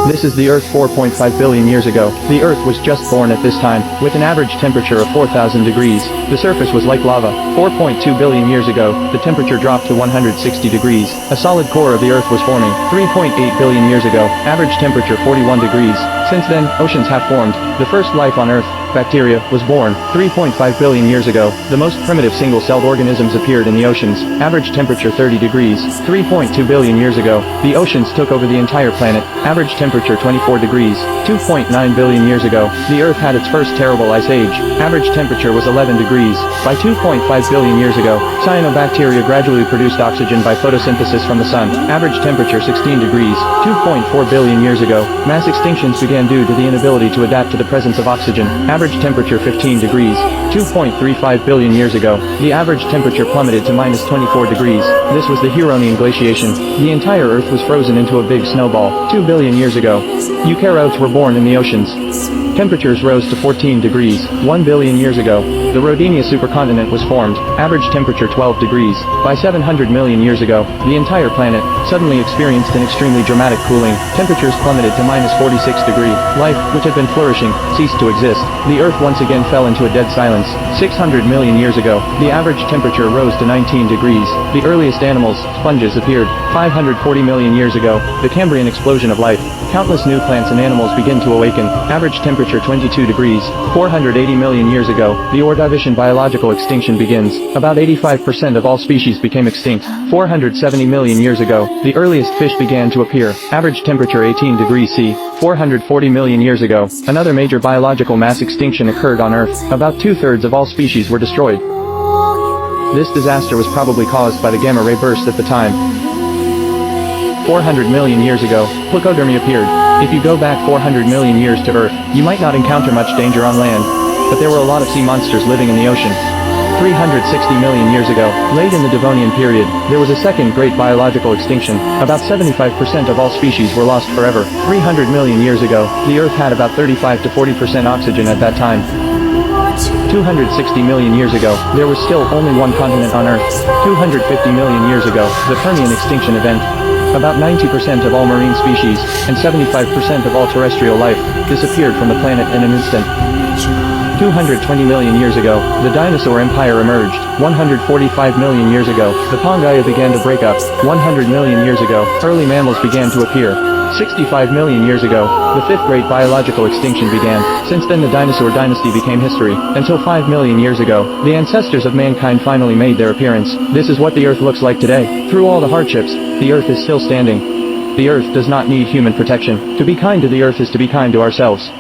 This is the Earth 4.5 billion years ago. The Earth was just born at this time, with an average temperature of 4,000 degrees. The surface was like lava. 4.2 billion years ago, the temperature dropped to 160 degrees. A solid core of the Earth was forming. 3.8 billion years ago, average temperature 41 degrees. Since then, oceans have formed. The first life on Earth, bacteria, was born. 3.5 billion years ago, the most primitive single-celled organisms appeared in the oceans. Average temperature 30 degrees. 3.2 billion years ago, the oceans took over the entire planet. Average temperature 24 degrees. 2.9 billion years ago, the Earth had its first terrible ice age. Average temperature was 11 degrees. By 2.5 billion years ago, cyanobacteria gradually produced oxygen by photosynthesis from the sun. Average temperature 16 degrees. 2.4 billion years ago, mass extinctions began due to the inability to adapt to the presence of oxygen. Average temperature 15 degrees. 2.35 billion years ago, the average temperature plummeted to minus 24 degrees. This was the Huronian glaciation. The entire Earth was frozen into a big snowball. 2 billion years ago, eukaryotes were born in the oceans. Temperatures rose to 14 degrees. 1 billion years ago, the Rodinia supercontinent was formed. Average temperature 12 degrees. By 700 million years ago, the entire planet suddenly experienced an extremely dramatic cooling. Temperatures plummeted to minus 46 degrees. Life, which had been flourishing, ceased to exist. The Earth once again fell into a dead silence. 600 million years ago, the average temperature rose to 19 degrees. The earliest animals, sponges, appeared. 540 million years ago, the Cambrian explosion of life. Countless new plants and animals begin to awaken. Average temperature 22 degrees. 480 million years ago, the Ordovician biological extinction begins. About 85% of all species became extinct. 470 million years ago, the earliest fish began to appear. Average temperature 18 degrees C. 440 million years ago, another major biological mass extinction occurred on Earth. About two-thirds of all species were destroyed. This disaster was probably caused by the gamma-ray burst at the time. 400 million years ago, Placodermi appeared. If you go back 400 million years to Earth, you might not encounter much danger on land, but there were a lot of sea monsters living in the ocean. 360 million years ago, late in the Devonian period, there was a second great biological extinction. About 75% of all species were lost forever. 300 million years ago, the Earth had about 35 to 40% oxygen at that time. 260 million years ago, there was still only one continent on Earth. 250 million years ago, the Permian extinction event. About 90% of all marine species, and 75% of all terrestrial life, disappeared from the planet in an instant. 220 million years ago, the dinosaur empire emerged. 145 million years ago, the Pangaea began to break up. 100 million years ago, early mammals began to appear. 65 million years ago, the fifth great biological extinction began. Since then the dinosaur dynasty became history. Until 5 million years ago, the ancestors of mankind finally made their appearance. This is what the Earth looks like today. Through all the hardships, the Earth is still standing. The Earth does not need human protection. To be kind to the Earth is to be kind to ourselves.